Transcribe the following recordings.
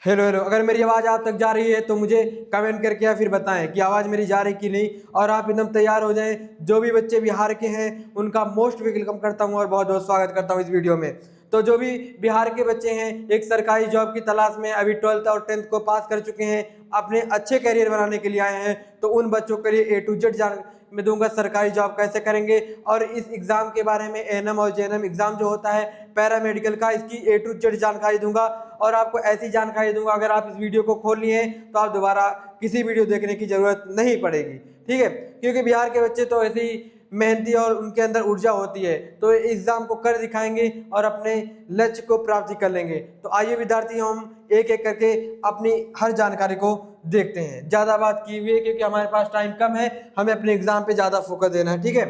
Hello hello, अगर मेरी आवाज़ आप तक जा रही है तो मुझे कमेंट करके या फिर बताएं कि आवाज़ मेरी जा रही कि नहीं। और आप एकदम तैयार हो जाएं। जो भी बच्चे बिहार के हैं उनका मोस्ट वेलकम करता हूं और बहुत बहुत स्वागत करता हूं इस वीडियो में। तो जो भी बिहार के बच्चे हैं एक सरकारी जॉब की तलाश में अभी 12th और 10th को पास कर चुके हैं, अपने अच्छे करियर बनाने के लिए आए हैं, तो उन बच्चों के लिए A to Z जान मैं दूंगा सरकारी जॉब कैसे करेंगे। और इस एग्ज़ाम के बारे में एएनएम और जेएनएम एग्ज़ाम जो होता है पैरामेडिकल का, इसकी A to Z जानकारी दूंगा। और आपको ऐसी जानकारी दूंगा, अगर आप इस वीडियो को खोल लिए हैं तो आप दोबारा किसी वीडियो देखने की ज़रूरत नहीं पड़ेगी, ठीक है। क्योंकि बिहार के बच्चे तो ऐसे ही मेहनती और उनके अंदर ऊर्जा होती है, तो एग्ज़ाम को कर दिखाएंगे और अपने लक्ष्य को प्राप्ति कर लेंगे। तो आइए विद्यार्थी, हम एक एक करके अपनी हर जानकारी को देखते हैं। ज़्यादा बात की हुई है क्योंकि हमारे पास टाइम कम है, हमें अपने एग्ज़ाम पे ज़्यादा फोकस देना है, ठीक है।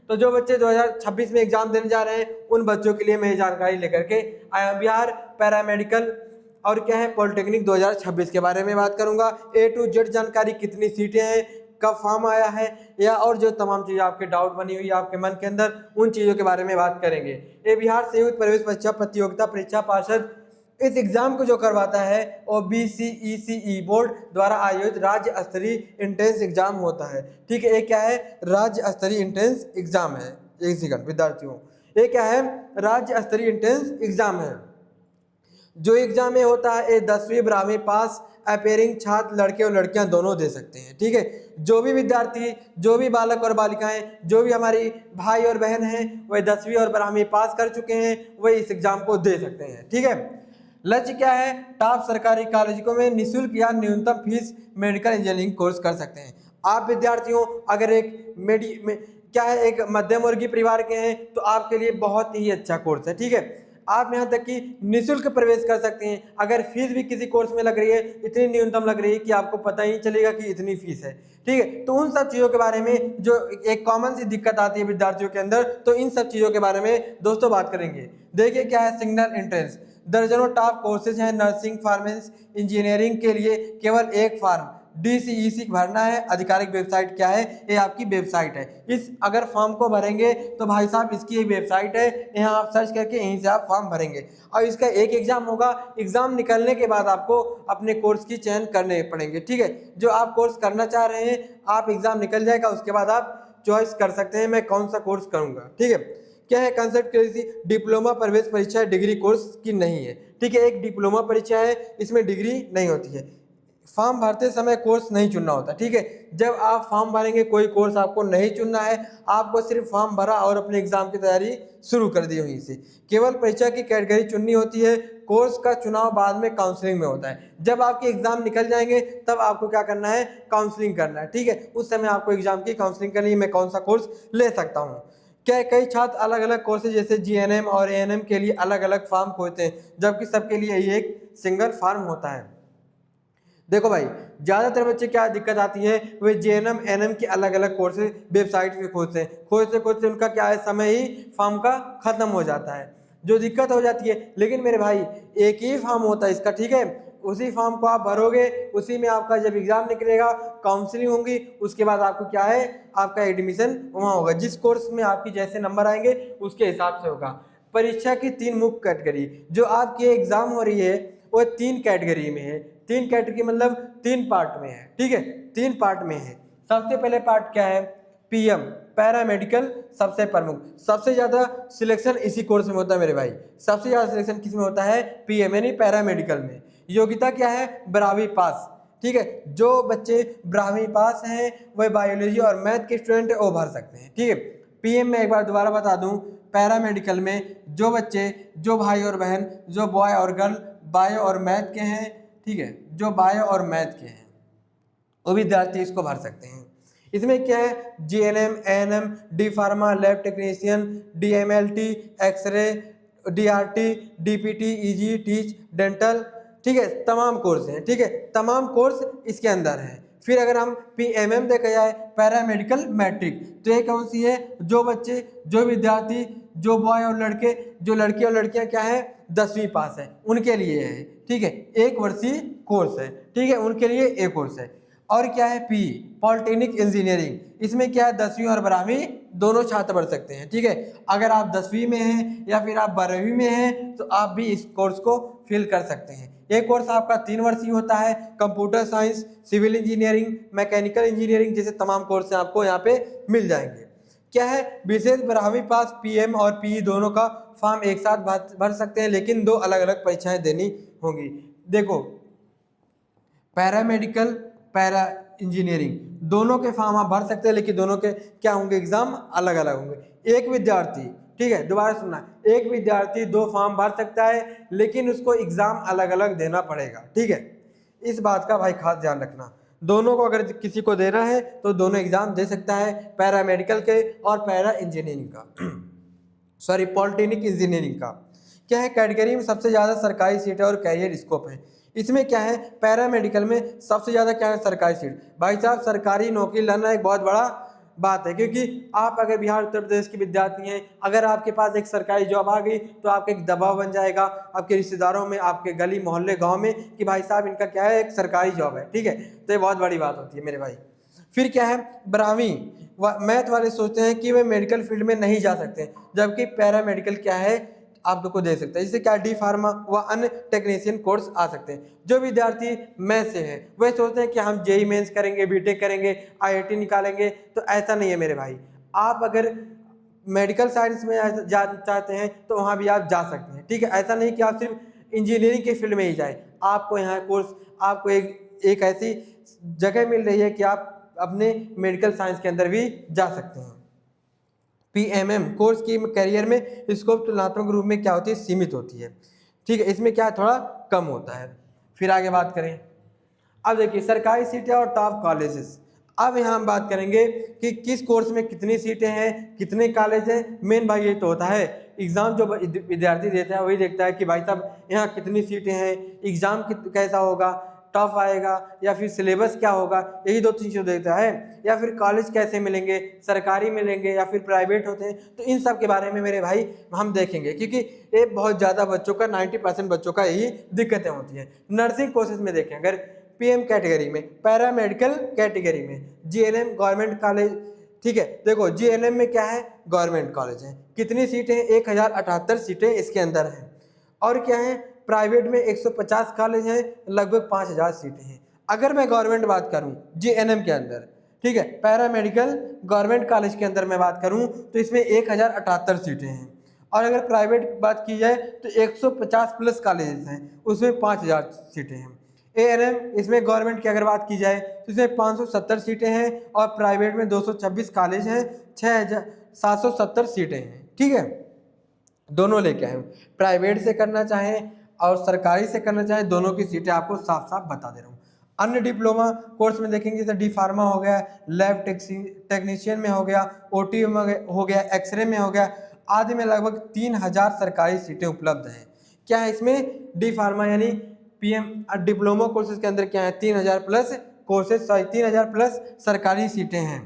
तो जो बच्चे 2026 में एग्जाम देने जा रहे हैं उन बच्चों के लिए मैं जानकारी लेकर के आया। बिहार पैरामेडिकल और क्या है पॉलिटेक्निक 2026 के बारे में बात करूंगा। A to Z जानकारी, कितनी सीटें हैं, कब फॉर्म आया है, या और जो तमाम चीज़ें आपके डाउट बनी हुई है आपके मन के अंदर, उन चीज़ों के बारे में बात करेंगे। ये बिहार संयुक्त प्रवेश परीक्षा प्रतियोगिता परीक्षा पार्षद इस एग्जाम को जो करवाता है वो BCECE बोर्ड द्वारा आयोजित राज्य स्तरीय इंट्रेंस एग्जाम होता है, ठीक है। ये क्या है? राज्य स्तरीय इंट्रेंस एग्जाम है। एक सेकंड विद्यार्थियों, ये क्या है? राज्य स्तरीय इंट्रेंस एग्जाम है। जो एग्जाम में होता है ये 10वीं 12वीं पास अपेयरिंग छात्र लड़के और लड़कियां दोनों दे सकते हैं, ठीक है। जो भी विद्यार्थी, जो भी बालक और बालिकाएं, जो भी हमारी भाई और बहन हैं वह 10वीं और 12वीं पास कर चुके हैं, वह इस एग्जाम को दे सकते हैं, ठीक है। लक्ष्य क्या है? टॉप सरकारी कॉलेजों में निःशुल्क या न्यूनतम फीस मेडिकल इंजीनियरिंग कोर्स कर सकते हैं। आप विद्यार्थियों अगर क्या है, एक मध्यम वर्गीय परिवार के हैं तो आपके लिए बहुत ही अच्छा कोर्स है, ठीक है। आप यहाँ तक कि निःशुल्क प्रवेश कर सकते हैं। अगर फीस भी किसी कोर्स में लग रही है, इतनी न्यूनतम लग रही है कि आपको पता ही नहीं चलेगा कि इतनी फीस है, ठीक है। तो उन सब चीज़ों के बारे में जो एक कॉमन सी दिक्कत आती है विद्यार्थियों के अंदर, तो इन सब चीज़ों के बारे में दोस्तों बात करेंगे। देखिए क्या है सिंगल एंट्रेंस, दर्जनों टॉप कोर्सेज हैं। नर्सिंग, फार्मेसी, इंजीनियरिंग के लिए केवल एक फॉर्म DCEC भरना है। आधिकारिक वेबसाइट क्या है? ये आपकी वेबसाइट है। इस अगर फॉर्म को भरेंगे तो भाई साहब इसकी एक वेबसाइट है, यहाँ आप सर्च करके यहीं से आप फॉर्म भरेंगे और इसका एक एग्जाम होगा। एग्जाम निकलने के बाद आपको अपने कोर्स की चयन करने पड़ेंगे, ठीक है। जो आप कोर्स करना चाह रहे हैं, आप एग्जाम निकल जाएगा उसके बाद आप चॉइस कर सकते हैं मैं कौन सा कोर्स करूँगा, ठीक है। क्या है कंसेप्ट? किसी डिप्लोमा प्रवेश परीक्षा डिग्री कोर्स की नहीं है, ठीक है। एक डिप्लोमा परीक्षा है, इसमें डिग्री नहीं होती है। फॉर्म भरते समय कोर्स नहीं चुनना होता, ठीक है। जब आप फॉर्म भरेंगे कोई कोर्स आपको नहीं चुनना है, आपको सिर्फ फॉर्म भरा और अपने एग्जाम की तैयारी शुरू कर दी वहीं से। केवल परीक्षा की कैटेगरी चुननी होती है, कोर्स का चुनाव बाद में काउंसलिंग में होता है। जब आपके एग्जाम निकल जाएंगे तब आपको क्या करना है? काउंसलिंग करना है, ठीक है। उस समय आपको एग्जाम की काउंसलिंग करनी है, मैं कौन सा कोर्स ले सकता हूँ। क्या कई छात्र अलग अलग कोर्सेज जैसे GNM और ANM के लिए अलग अलग फॉर्म खोलते हैं, जबकि सबके लिए ये एक सिंगल फॉर्म होता है। देखो भाई, ज़्यादातर बच्चे क्या दिक्कत आती है, वे JNM NM के अलग अलग कोर्सेज वेबसाइट पे खोजते हैं, खोजते उनका क्या है, समय ही फॉर्म का खत्म हो जाता है, जो दिक्कत हो जाती है। लेकिन मेरे भाई एक ही फॉर्म होता है इसका, ठीक है। उसी फॉर्म को आप भरोगे, उसी में आपका जब एग्जाम निकलेगा, काउंसलिंग होगी, उसके बाद आपको क्या है, आपका एडमिशन वहाँ होगा। जिस कोर्स में आपकी जैसे नंबर आएंगे उसके हिसाब से होगा। परीक्षा की 3 मुख्य कैटेगरी, जो आपकी एग्जाम हो रही है वो 3 कैटेगरी में है। 3 कैटेगरी मतलब 3 पार्ट में है, ठीक है। 3 पार्ट में है। सबसे पहले पार्ट क्या है? PM पैरामेडिकल, सबसे प्रमुख, सबसे ज़्यादा सिलेक्शन इसी कोर्स में होता है मेरे भाई। सबसे ज़्यादा सिलेक्शन किस में होता है? PM यानी पैरामेडिकल में। योग्यता क्या है? 12वीं पास, ठीक है। जो बच्चे 12वीं पास हैं वह बायोलॉजी और मैथ के स्टूडेंट वो भर सकते हैं, ठीक है। PM में एक बार दोबारा बता दूं, पैरामेडिकल में जो बच्चे, जो भाई और बहन, जो बॉय और गर्ल बायो और मैथ के हैं, ठीक है, जो बायो और मैथ के हैं वो विद्यार्थी इसको भर सकते हैं। इसमें क्या है? GNM, ANM, D pharma, lab technician, DMLT, x ray, DRT, DPT, EG, टीच, डेंटल, ठीक है, तमाम कोर्स हैं, ठीक है। तमाम कोर्स इसके अंदर हैं। फिर अगर हम PMM देखा जाए, पैरामेडिकल मैट्रिक, तो ये कौन सी है? जो बच्चे, जो विद्यार्थी, जो बॉय और लड़के, जो लड़के और लड़कियां क्या है, 10वीं पास है, उनके लिए है, ठीक है। 1 वर्षीय कोर्स है, ठीक है, उनके लिए एक कोर्स है। और क्या है पी पॉलिटेक्निक इंजीनियरिंग, इसमें क्या है 10वीं और 12वीं दोनों छात्र पढ़ सकते हैं। ठीक है, अगर आप 10वीं में हैं या फिर आप 12वीं में हैं तो आप भी इस कोर्स को फिल कर सकते हैं। ये कोर्स आपका 3 वर्षीय होता है। Computer science, civil engineering, mechanical engineering जैसे तमाम कोर्स आपको यहाँ पे मिल जाएंगे। क्या है विशेष 12वीं पास पीएम और पीई दोनों का फॉर्म एक साथ भर सकते हैं, लेकिन 2 अलग अलग परीक्षाएं देनी होंगी। देखो पैरामेडिकल, पैरा इंजीनियरिंग दोनों के फॉर्म आप भर सकते हैं, लेकिन दोनों के क्या होंगे एग्जाम अलग अलग होंगे। एक विद्यार्थी, ठीक है दोबारा सुनना, एक विद्यार्थी 2 फॉर्म भर सकता है, लेकिन उसको एग्जाम अलग अलग देना पड़ेगा। ठीक है, इस बात का भाई खास ध्यान रखना। दोनों को अगर किसी को देना है तो दोनों एग्जाम दे सकता है, पैरामेडिकल के और पैरा इंजीनियरिंग का सॉरी पॉलिटेक्निक इंजीनियरिंग का। क्या है कैटेगरी में सबसे ज़्यादा सरकारी सीट है और कैरियर स्कोप है। इसमें क्या है पैरामेडिकल में सबसे ज़्यादा क्या है सरकारी सीट। भाई साहब सरकारी नौकरी लेना एक बहुत बड़ा बात है, क्योंकि आप अगर बिहार उत्तर प्रदेश के विद्यार्थी हैं, अगर आपके पास एक सरकारी जॉब आ गई तो आपका एक दबाव बन जाएगा आपके रिश्तेदारों में, आपके गली मोहल्ले गांव में कि भाई साहब इनका क्या है एक सरकारी जॉब है। ठीक है, तो ये बहुत बड़ी बात होती है मेरे भाई। फिर क्या है 12वीं मैथ वाले सोचते हैं कि वे मेडिकल फील्ड में नहीं जा सकते, जबकि पैरामेडिकल क्या है आप लोग को दे सकता है। जिससे क्या डी फार्मा व अन्य टेक्नीशियन कोर्स आ सकते हैं। जो विद्यार्थी मैथ से है वह सोचते हैं कि हम जेई मेंस करेंगे, बीटेक करेंगे, आईआईटी निकालेंगे, तो ऐसा नहीं है मेरे भाई। आप अगर मेडिकल साइंस में जा चाहते हैं तो वहाँ भी आप जा सकते हैं। ठीक है, ऐसा नहीं कि आप सिर्फ इंजीनियरिंग के फील्ड में ही जाए। आपको यहाँ कोर्स आपको एक ऐसी जगह मिल रही है कि आप अपने मेडिकल साइंस के अंदर भी जा सकते हैं। पीएमएम कोर्स की कैरियर में स्कोप तुलनात्मक रूप में क्या होती है सीमित होती है। ठीक है, इसमें क्या थोड़ा कम होता है। फिर आगे बात करें, अब देखिए सरकारी सीटें और टॉप कॉलेजेस। अब यहाँ हम बात करेंगे कि किस कोर्स में कितनी सीटें हैं, कितने कॉलेज हैं। मेन भाई ये तो होता है एग्ज़ाम जो विद्यार्थी देता है वही देखता है कि भाई साहब यहाँ कितनी सीटें हैं, एग्ज़ाम कैसा होगा, टफ आएगा या फिर सिलेबस क्या होगा, यही 2 चीज़ें देखता है। या फिर कॉलेज कैसे मिलेंगे, सरकारी मिलेंगे या फिर प्राइवेट होते हैं, तो इन सब के बारे में मेरे भाई हम देखेंगे, क्योंकि ये बहुत ज़्यादा बच्चों का 90% बच्चों का यही दिक्कतें होती हैं। नर्सिंग कोर्सेज में देखें अगर पीएम कैटेगरी में, पैरामेडिकल कैटेगरी में, जीएनएम गवर्नमेंट कॉलेज। ठीक है, देखो जीएनएम में क्या है गवर्नमेंट कॉलेज है, कितनी सीटें हैं 1078 सीटें इसके अंदर हैं। और क्या है प्राइवेट में 150 कॉलेज हैं, लगभग 5000 सीटें हैं। अगर मैं गवर्नमेंट बात करूं जीएनएम के अंदर, ठीक है पैरामेडिकल गवर्नमेंट कॉलेज के अंदर मैं बात करूं तो इसमें 1078 सीटें हैं। और अगर प्राइवेट बात की जाए तो 150 प्लस कॉलेजेस हैं, उसमें 5000 सीटें हैं। एएनएम इसमें गवर्नमेंट की अगर बात की जाए तो इसमें 570 सीटें हैं और प्राइवेट में 226 कॉलेज हैं, 6770 सीटें हैं। ठीक है, दोनों लेके आए, प्राइवेट से करना चाहें और सरकारी से करना चाहें, दोनों की सीटें आपको साफ साफ बता दे रहा हूँ। अन्य डिप्लोमा कोर्स में देखेंगे जैसे डी फार्मा हो गया, लैब टेक्नीशियन में हो गया, ओटी में हो गया, एक्सरे में हो गया, आदि में लगभग 3000 सरकारी सीटें उपलब्ध हैं। क्या है इसमें डी फार्मा यानी पीएम डिप्लोमा कोर्सेज के अंदर क्या है 3000 प्लस कोर्सेज 3000 प्लस सरकारी सीटें हैं।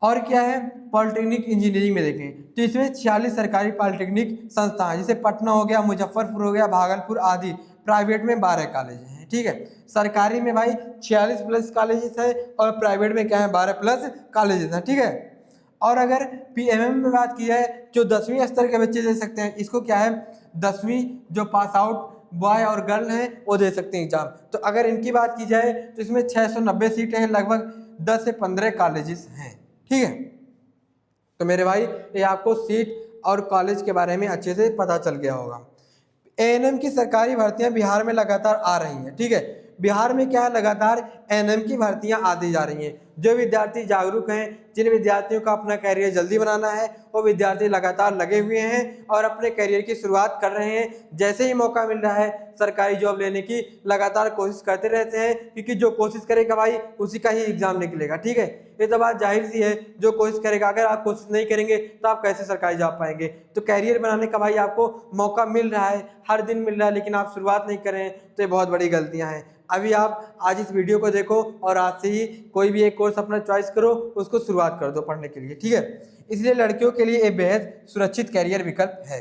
और क्या है पॉलिटेक्निक इंजीनियरिंग में देखें तो इसमें 46 सरकारी पॉलिटेक्निक संस्थान जैसे पटना हो गया, मुजफ्फरपुर हो गया, भागलपुर आदि। प्राइवेट में 12 कॉलेज हैं। ठीक है, सरकारी में भाई 46 प्लस कॉलेजेस है और प्राइवेट में क्या है 12 प्लस कॉलेजेस हैं। ठीक है, और अगर पीएमएम में बात की जाए जो 10वीं स्तर के बच्चे दे सकते हैं, इसको क्या है 10वीं जो पास आउट बॉय और गर्ल हैं वो दे सकते हैं एग्जाम। तो अगर इनकी बात की जाए तो इसमें 690 सीटें हैं, लगभग 10 से 15 कॉलेजेस हैं। ठीक है, तो मेरे भाई ये आपको सीट और कॉलेज के बारे में अच्छे से पता चल गया होगा। एएनएम की सरकारी भर्तियां बिहार में लगातार आ रही हैं। ठीक है, बिहार में क्या है लगातार एएनएम की भर्तियां आती जा रही हैं। जो विद्यार्थी जागरूक हैं, जिन विद्यार्थियों का अपना कैरियर जल्दी बनाना है, वो विद्यार्थी लगातार लगे हुए हैं और अपने कैरियर की शुरुआत कर रहे हैं। जैसे ही मौका मिल रहा है सरकारी जॉब लेने की लगातार कोशिश करते रहते हैं, क्योंकि जो कोशिश करेगा भाई उसी का ही एग्जाम निकलेगा। ठीक है, ये तो बात जाहिर सी है, जो कोशिश करेगा, अगर आप कोशिश नहीं करेंगे तो आप कैसे सरकारी जॉब पाएंगे। तो कैरियर बनाने का भाई आपको मौका मिल रहा है, हर दिन मिल रहा है, लेकिन आप शुरुआत नहीं कर रहे हैं, तो ये बहुत बड़ी गलतियां हैं। अभी आप आज इस वीडियो को देखो और आज से ही कोई भी एक कोर्स अपना चॉइस करो, उसको शुरुआत कर दो पढ़ने के लिए। ठीक है, इसलिए लड़कियों के लिए एक बेहद सुरक्षित कैरियर विकल्प है।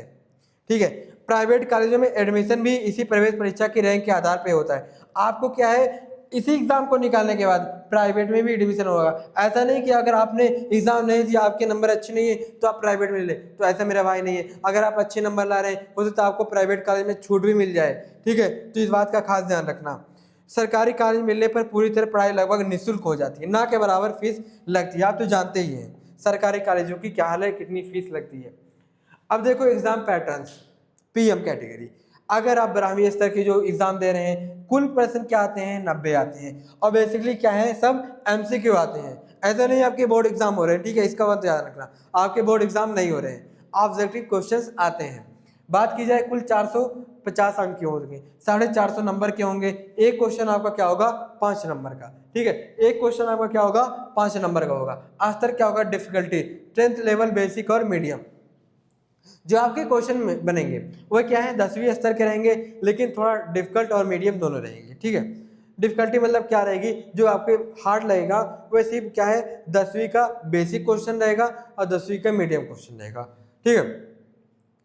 ठीक है, प्राइवेट कॉलेजों में एडमिशन भी इसी प्रवेश परीक्षा की रैंक के आधार पर होता है। आपको क्या है इसी एग्जाम को निकालने के बाद प्राइवेट में भी एडमिशन होगा। ऐसा नहीं कि अगर आपने एग्जाम नहीं दिया, आपके नंबर अच्छे नहीं है तो आप प्राइवेट में ले, तो ऐसा मेरा भाई नहीं है। अगर आप अच्छे नंबर ला रहे हैं हो सकता है आपको प्राइवेट कॉलेज में छूट भी मिल जाए, ठीक है। तो इस बात का खास ध्यान रखना। सरकारी कॉलेज मिलने पर पूरी तरह पढ़ाई लगभग निःशुल्क हो जाती है, ना के बराबर फीस लगती है। आप तो जानते ही हैं सरकारी कॉलेजों की क्या हाल है, कितनी फीस लगती है। अब देखो एग्जाम पैटर्न्स, पीएम कैटेगरी। अगर आप 12वीं स्तर की जो एग्जाम दे रहे हैं, कुल प्रश्न क्या आते हैं, 90 आते हैं, और बेसिकली क्या है, सब एमसीक्यू आते हैं। ऐसा नहीं आपके बोर्ड एग्जाम हो रहे हैं, ठीक है, इसका बात याद रखना, आपके बोर्ड एग्जाम नहीं हो रहे हैं, ऑब्जेक्टिव क्वेश्चंस आते हैं। बात की जाए कुल 450 अंक के होंगे, 450 नंबर के होंगे। एक क्वेश्चन आपका क्या होगा, 5 नंबर का, ठीक है। एक क्वेश्चन आपका क्या होगा, 5 नंबर का होगा। स्तर क्या होगा, डिफिकल्टी 10th लेवल, बेसिक और मीडियम। जो आपके क्वेश्चन में बनेंगे वो क्या है, 10वीं स्तर के रहेंगे, लेकिन थोड़ा डिफिकल्ट और मीडियम दोनों रहेंगे, ठीक है। डिफिकल्टी मतलब क्या रहेगी, जो आपके हार्ड लगेगा वो सिर्फ क्या है, 10वीं का बेसिक क्वेश्चन रहेगा और 10वीं का मीडियम क्वेश्चन रहेगा, ठीक है।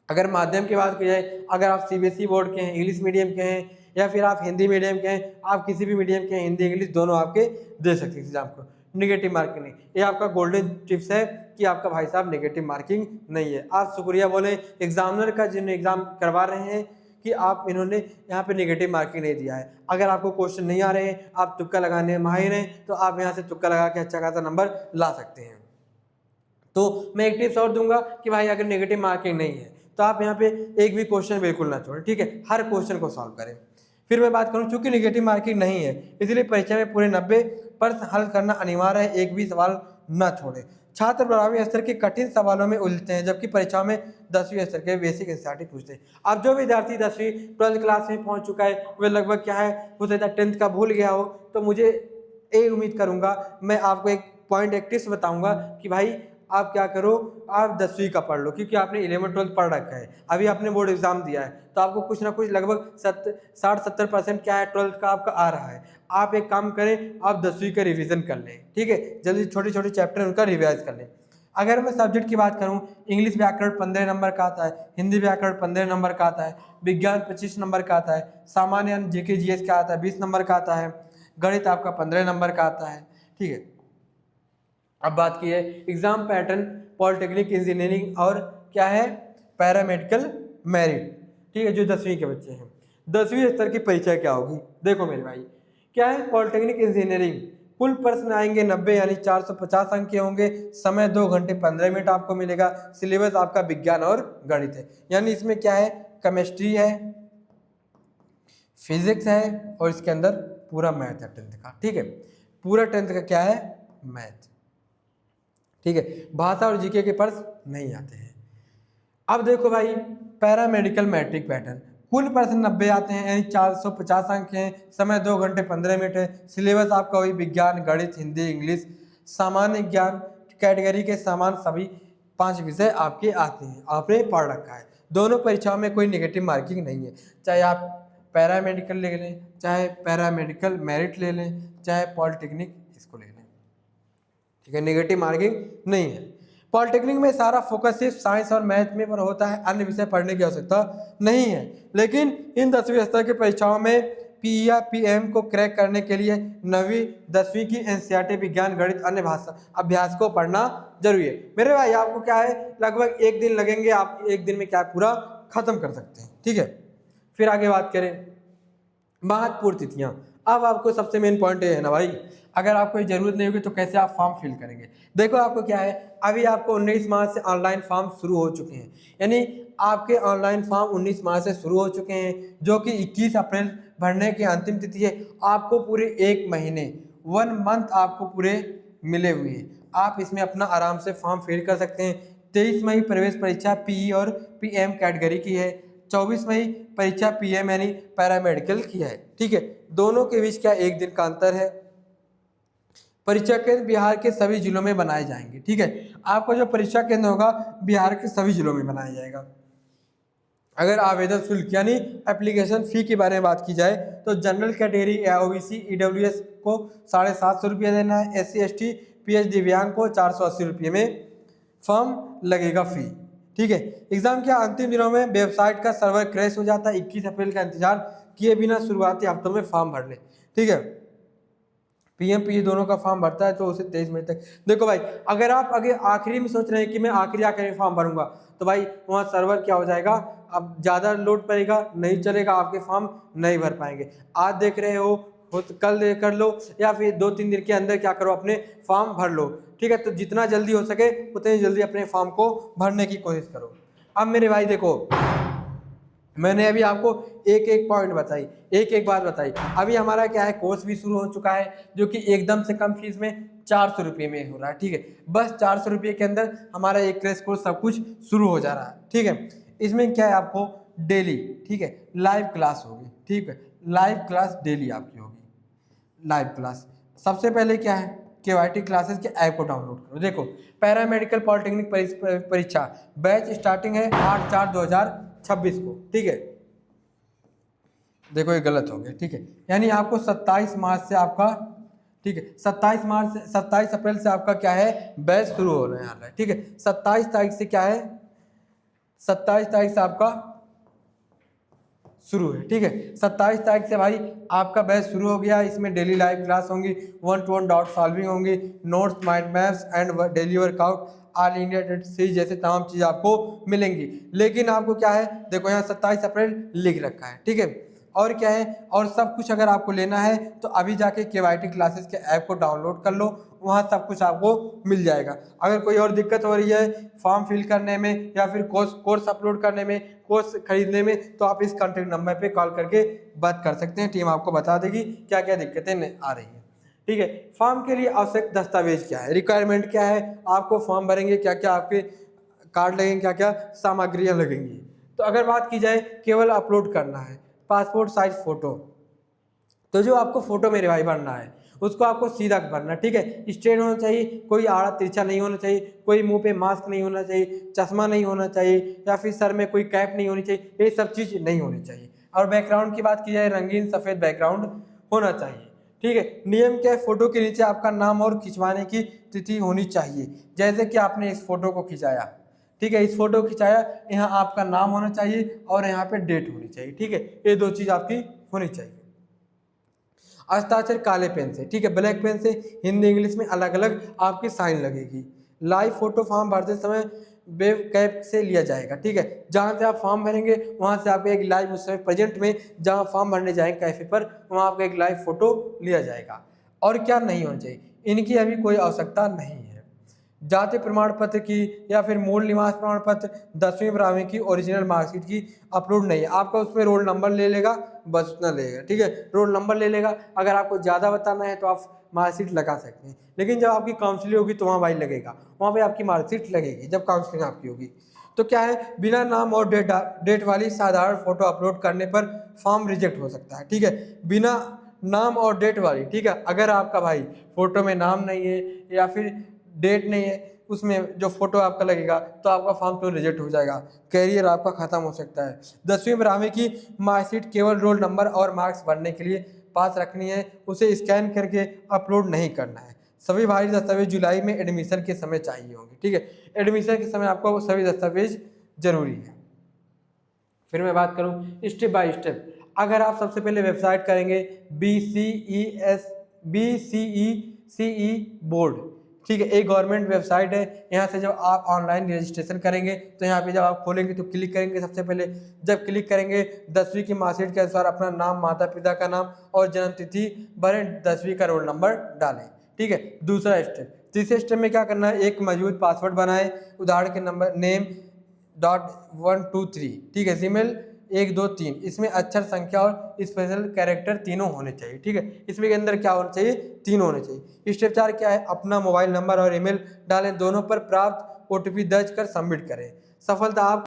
अगर माध्यम की बात की जाए, अगर आप सीबीएसई बोर्ड के हैं, इंग्लिश मीडियम के हैं, या फिर आप हिंदी मीडियम के हैं, आप किसी भी मीडियम के हैं, हिंदी इंग्लिश दोनों आपके दे सकते हैं एग्जाम को। नेगेटिव मार्किंग नहीं, ये आपका गोल्डन टिप्स है कि आपका भाई साहब नेगेटिव मार्किंग नहीं है। आप शुक्रिया बोले एग्जामिनर का, जिन्हें एग्जाम करवा रहे हैं, कि आप इन्होंने यहाँ पे नेगेटिव मार्किंग नहीं दिया है। अगर आपको क्वेश्चन नहीं आ रहे हैं, आप तुक्का लगाने में माहिर हैं, तो आप यहाँ से तुक्का लगा के अच्छा खासा नंबर ला सकते हैं। तो मैं एक टिप्स और दूंगा कि भाई अगर नेगेटिव मार्किंग नहीं है तो आप यहाँ पे एक भी क्वेश्चन बिल्कुल ना छोड़ें, ठीक है, हर क्वेश्चन को सॉल्व करें। फिर मैं बात करूँ, चूंकि नेगेटिव मार्किंग नहीं है इसलिए परीक्षा में पूरे 90 प्रश्न हल करना अनिवार्य है, एक भी सवाल न छोड़े। छात्र 12वीं स्तर के कठिन सवालों में उलझते हैं, जबकि परीक्षा में 10वीं स्तर के बेसिक एनसीईआरटी पूछते हैं। अब जो विद्यार्थी 10वीं 12th क्लास में पहुंच चुका है, वह लगभग क्या है, हो सकता है 10th का भूल गया हो, तो मुझे ये उम्मीद करूंगा, मैं आपको एक पॉइंट, एक टिप्स बताऊंगा कि भाई आप क्या करो, आप 10वीं का पढ़ लो, क्योंकि आपने 11th 12th पढ़ रखा है, अभी आपने बोर्ड एग्जाम दिया है, तो आपको कुछ ना कुछ लगभग 60-70% क्या है 12th का आपका आ रहा है। आप एक काम करें, आप 10वीं का रिवीजन कर लें, ठीक है, जल्दी छोटे छोटे चैप्टर उनका रिवाइज कर लें। अगर मैं सब्जेक्ट की बात करूं, इंग्लिश व्याकरण 15 नंबर का आता है, हिंदी व्याकरण 15 नंबर का आता है, विज्ञान 25 नंबर का आता है, सामान्य जीके जीएस का आता है 20 नंबर का आता है, गणित आपका 15 नंबर का आता है, ठीक है। अब बात की है एग्जाम पैटर्न, पॉलिटेक्निक, इंजीनियरिंग और क्या है, पैरामेडिकल, मेरिट, ठीक है, जो 10वीं के बच्चे हैं। 10वीं स्तर की परीक्षा क्या होगी, देखो मेरे भाई, क्या है, पॉलिटेक्निक इंजीनियरिंग, कुल प्रश्न आएंगे 90 यानी 450 अंक के होंगे, समय 2 घंटे 15 मिनट आपको मिलेगा। सिलेबस आपका विज्ञान और गणित है, यानी इसमें क्या है, केमिस्ट्री है, फिजिक्स है, और इसके अंदर पूरा मैथ है 10th का, ठीक है, पूरा 10th का क्या है, मैथ, ठीक है। भाषा और जीके के प्रश्न नहीं आते हैं। अब देखो भाई, पैरामेडिकल मैट्रिक पैटर्न, कुल प्रश्न 90 आते हैं यानी 450 अंक हैं, समय 2 घंटे 15 मिनट है। सिलेबस आपका वही विज्ञान, गणित, हिंदी, इंग्लिश, सामान्य ज्ञान कैटेगरी के समान सभी 5 विषय आपके आते हैं, आपने पढ़ रखा है। दोनों परीक्षाओं में कोई नेगेटिव मार्किंग नहीं है, चाहे आप पैरामेडिकल ले लें, चाहे पैरामेडिकल मेरिट ले लें, चाहे पॉलिटेक्निक इसको ले लें, ठीक है, नेगेटिव मार्किंग नहीं है। पॉलिटेक्निक में सारा फोकस सिर्फ साइंस और मैथ में पर होता है, अन्य विषय पढ़ने की आवश्यकता नहीं है। लेकिन इन 10वीं स्तर की परीक्षाओं में पी या पीएम को क्रैक करने के लिए 9वीं 10वीं की एनसीईआरटी, विज्ञान, गणित, अन्य भाषा अभ्यास को पढ़ना जरूरी है। मेरे भाई आपको क्या है, लगभग 1 दिन लगेंगे, आप 1 दिन में क्या पूरा खत्म कर सकते हैं, ठीक है। फिर आगे बात करें, महत्वपूर्ण तिथियां। अब आपको सबसे मेन पॉइंट ये है ना भाई, अगर आपको जरूरत नहीं होगी तो कैसे आप फॉर्म फिल करेंगे। देखो आपको क्या है, अभी आपको 19 मार्च से ऑनलाइन फॉर्म शुरू हो चुके हैं, यानी आपके ऑनलाइन फॉर्म 19 मार्च से शुरू हो चुके हैं, जो कि 21 अप्रैल भरने की अंतिम तिथि है। आपको पूरे 1 महीने 1 मंथ आपको पूरे मिले हुए हैं, आप इसमें अपना आराम से फॉर्म फिल कर सकते हैं। 23 मई प्रवेश परीक्षा पीई और पीएम कैटेगरी की है, 24 मई परीक्षा पीएम यानी पैरामेडिकल की है, ठीक है। दोनों के बीच क्या 1 दिन का अंतर है। परीक्षा केंद्र बिहार के सभी जिलों में बनाए जाएंगे, ठीक है। आपका जो परीक्षा केंद्र होगा बिहार के सभी जिलों में बनाया जाएगा। अगर आवेदन शुल्क यानी एप्लीकेशन फी के बारे में बात की जाए तो जनरल कैटेगरी या ओबीसी ईडब्ल्यूएस को 750 रुपये देना है, SC ST PH दिव्यांग को 480 रुपये में फॉर्म लगेगा फी, ठीक है। एग्जाम के अंतिम दिनों में वेबसाइट का सर्वर क्रैश हो जाता है, 21 अप्रैल का इंतजार किए बिना शुरुआती हफ्तों में फॉर्म भर लें, ठीक है। पीएमपीए दोनों का फॉर्म भरता है तो उसे 23 मई तक। देखो भाई, अगर आप अगर आखिरी में सोच रहे हैं कि मैं आखिरी आखिरी फॉर्म भरूंगा, तो भाई वहाँ सर्वर क्या हो जाएगा, अब ज़्यादा लोड पड़ेगा, नहीं चलेगा, आपके फॉर्म नहीं भर पाएंगे। आज देख रहे हो तो कल कर लो, या फिर 2-3 दिन के अंदर क्या करो, अपने फॉर्म भर लो। ठीक है, तो जितना जल्दी हो सके उतनी जल्दी अपने फॉर्म को भरने की कोशिश करो। अब मेरे भाई देखो, मैंने अभी आपको एक एक पॉइंट बताई, एक एक बात बताई। अभी हमारा क्या है, कोर्स भी शुरू हो चुका है, जो कि एकदम से कम फीस में 400 रुपये में हो रहा है। ठीक है, बस 400 रुपये के अंदर हमारा एक क्रैश कोर्स सब कुछ शुरू हो जा रहा है। ठीक है, इसमें क्या है, आपको डेली, ठीक है, लाइव क्लास होगी। ठीक है, लाइव क्लास डेली आपकी होगी, लाइव क्लास। सबसे पहले क्या है, केवाईटी क्लासेस के ऐप को डाउनलोड करो। देखो, पैरामेडिकल पॉलिटेक्निक परीक्षा बैच स्टार्टिंग है 8/4/2026 को। ठीक है, देखो ये गलत हो गया। ठीक है, यानी आपको 27 मार्च से आपका, ठीक है, 27 अप्रैल से आपका क्या है, बैच शुरू होने वाला है। ठीक है, 27 तारीख से क्या है, 27 तारीख से आपका शुरू है। ठीक है, 27 तारीख से भाई आपका बैच शुरू हो गया। इसमें डेली लाइव क्लास होंगी, 1-to-1 डाउट सॉल्विंग होंगी, notes, mind maps and daily workout, all India टेट सीरीज जैसे तमाम चीज़ आपको मिलेंगी। लेकिन आपको क्या है, देखो यहाँ 27 अप्रैल लिख रखा है। ठीक है, और क्या है, और सब कुछ अगर आपको लेना है तो अभी जाके केवाईटी क्लासेस के ऐप को डाउनलोड कर लो, वहाँ सब कुछ आपको मिल जाएगा। अगर कोई और दिक्कत हो रही है फॉर्म फिल करने में या फिर कोर्स अपलोड करने में, कोर्स खरीदने में, तो आप इस कॉन्टैक्ट नंबर पे कॉल करके बात कर सकते हैं। टीम आपको बता देगी क्या क्या दिक्कतें आ रही हैं। ठीक है, फॉर्म के लिए आवश्यक दस्तावेज क्या है, रिक्वायरमेंट क्या है, आपको फॉर्म भरेंगे क्या क्या आपके कार्ड लगेंगे, क्या क्या सामग्रियाँ लगेंगी। तो अगर बात की जाए, केवल अपलोड करना है पासपोर्ट साइज फोटो। तो जो आपको फोटो मेरे भाई भरना है उसको आपको सीधा भरना है। ठीक है, स्ट्रेट होना चाहिए, कोई आड़ा तिरछा नहीं होना चाहिए, कोई मुंह पे मास्क नहीं होना चाहिए, चश्मा नहीं होना चाहिए, या फिर सर में कोई कैप नहीं होनी चाहिए, ये सब चीज़ नहीं होनी चाहिए। और बैकग्राउंड की बात की जाए, रंगीन सफ़ेद बैकग्राउंड होना चाहिए। ठीक है, नियम क्या है, फोटो के नीचे आपका नाम और खिंचवाने की तिथि होनी चाहिए। जैसे कि आपने इस फोटो को खिंचाया, ठीक है, इस फोटो खिंचाया, यहाँ आपका नाम होना चाहिए और यहाँ पे डेट होनी चाहिए। ठीक है, ये दो चीज़ आपकी होनी चाहिए। हस्ताक्षर काले पेन से, ठीक है, ब्लैक पेन से, हिंदी इंग्लिश में अलग अलग आपकी साइन लगेगी। लाइव फोटो फॉर्म भरते समय वेब कैप से लिया जाएगा। ठीक है, जहाँ से आप फॉर्म भरेंगे वहाँ से आपको एक लाइव, उस समय प्रेजेंट में जहाँ फॉर्म भरने जाएंगे कैफे पर, वहाँ आपको एक लाइव फोटो लिया जाएगा। और क्या नहीं होना चाहिए, इनकी अभी कोई आवश्यकता नहीं है। जाति प्रमाण पत्र की या फिर मूल निवास प्रमाण पत्र, 10वीं 12वीं की ओरिजिनल मार्कशीट की अपलोड नहीं है। आपका उसमें रोल नंबर ले लेगा, बस उतना लेगा। ठीक है, रोल नंबर ले लेगा। अगर आपको ज़्यादा बताना है तो आप मार्कशीट लगा सकते हैं, लेकिन जब आपकी काउंसलिंग होगी तो वहाँ भाई लगेगा, वहाँ पे आपकी मार्कशीट लगेगी जब काउंसलिंग आपकी होगी। तो क्या है, बिना नाम और डेट वाली साधारण फोटो अपलोड करने पर फॉर्म रिजेक्ट हो सकता है। ठीक है, बिना नाम और डेट वाली, ठीक है, अगर आपका भाई फोटो में नाम नहीं है या फिर डेट नहीं है उसमें जो फोटो आपका लगेगा, तो आपका फॉर्म तो रिजेक्ट हो जाएगा, कैरियर आपका खत्म हो सकता है। 10वीं 12वीं की मार्कशीट केवल रोल नंबर और मार्क्स भरने के लिए पास रखनी है, उसे स्कैन करके अपलोड नहीं करना है। सभी भारी दस्तावेज जुलाई में एडमिशन के समय चाहिए होंगे। ठीक है, एडमिशन के समय आपको सभी दस्तावेज जरूरी है। फिर मैं बात करूं स्टेप बाय स्टेप, अगर आप सबसे पहले वेबसाइट करेंगे BCECE बोर्ड, ठीक है, एक गवर्नमेंट वेबसाइट है। यहाँ से जब आप ऑनलाइन रजिस्ट्रेशन करेंगे तो यहाँ पे जब आप खोलेंगे तो क्लिक करेंगे, सबसे पहले जब क्लिक करेंगे 10वीं की मार्कशीट के अनुसार अपना नाम, माता पिता का नाम और जन्म तिथि भरें, 10वीं का रोल नंबर डालें। ठीक है, दूसरा स्टेप। तीसरे स्टेप में क्या करना है, एक मजबूत पासवर्ड बनाएं, उदाहरण के नंबर नेम .123, ठीक है, जीमेल 123, इसमें अक्षर, संख्या और स्पेशल कैरेक्टर तीनों होने चाहिए। ठीक है, इसमें के अंदर क्या होना चाहिए, तीनों होने चाहिए। स्टेप 4 क्या है, अपना मोबाइल नंबर और ईमेल डालें, दोनों पर प्राप्त OTP दर्ज कर सबमिट करें। सफलता आप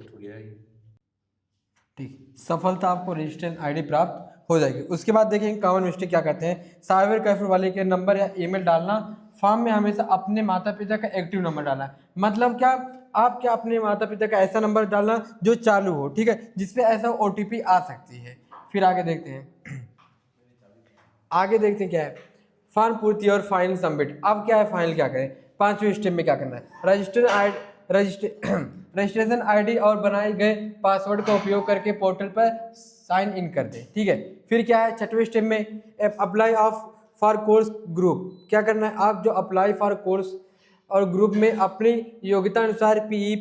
रिजेक्ट हो गया है। ठीक, सफलता आपको रजिस्ट्रेशन आईडी प्राप्त हो जाएगी। उसके बाद देखेंगे कॉमन मिस्टेक क्या करते हैं। साइबर कैफे वाले के नंबर या ईमेल डालना। फॉर्म में हमेशा अपने माता पिता का एक्टिव नंबर डालना। मतलब क्या, आप क्या अपने माता पिता का ऐसा नंबर डालना जो चालू हो, ठीक है, जिसपे ऐसा OTP आ सकती है। फिर आगे देखते हैं, आगे देखते हैं क्या है, फॉर्म पूर्ति और फाइनल सबमिट। अब क्या है, फाइनल क्या करें, 5वें स्टेप में क्या करना है, रजिस्ट्रेशन आईडी और बनाए गए पासवर्ड का उपयोग करके पोर्टल पर साइन इन कर दें, ठीक है। फिर क्या है, 6वें स्टेप में apply of for course group. क्या करना है, आप जो अप्लाई फॉर कोर्स और ग्रुप में अपनी योग्यता अनुसार PE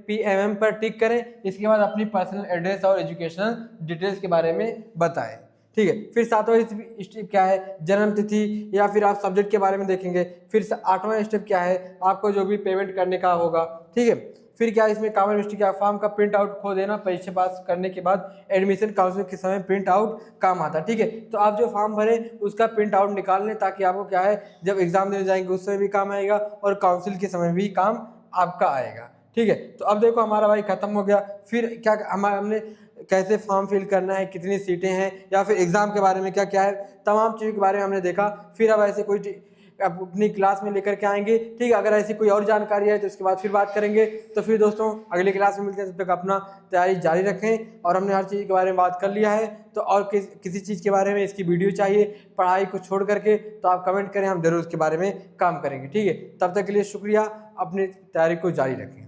PMM पर टिक करें। इसके बाद अपनी पर्सनल एड्रेस और एजुकेशनल डिटेल्स के बारे में बताएं, ठीक है। फिर 7वां स्टेप क्या है, जन्म तिथि या फिर आप सब्जेक्ट के बारे में देखेंगे। फिर 8वां स्टेप क्या है, आपको जो भी पेमेंट करने का होगा, ठीक है। फिर क्या है, इसमें कॉमन मिस्टेक क्या है, फॉर्म का प्रिंट आउट खो देना। परीक्षा पास करने के बाद एडमिशन काउंसलिंग के समय प्रिंट आउट काम आता है, ठीक है। तो आप जो फॉर्म भरें उसका प्रिंट आउट निकाल लें, ताकि आपको क्या है, जब एग्जाम देने जाएंगे उस समय भी काम आएगा और काउंसिल के समय भी काम आपका आएगा, ठीक है। तो अब देखो हमारा भाई खत्म हो गया। फिर क्या हमने कैसे फॉर्म फिल करना है, कितनी सीटें हैं, या फिर एग्जाम के बारे में क्या क्या है, तमाम चीज़ों के बारे में हमने देखा। फिर अब ऐसे कोई अब अपनी क्लास में लेकर के आएंगे, ठीक है। अगर ऐसी कोई और जानकारी है तो उसके बाद फिर बात करेंगे। तो फिर दोस्तों अगली क्लास में मिलते हैं, तब तक अपना तैयारी जारी रखें। और हमने हर चीज़ के बारे में बात कर लिया है, तो और किसी चीज़ के बारे में इसकी वीडियो चाहिए पढ़ाई को छोड़ करके, तो आप कमेंट करें, हम जरूर उसके बारे में काम करेंगे, ठीक है। तब तक के लिए शुक्रिया, अपनी तैयारी को जारी रखें।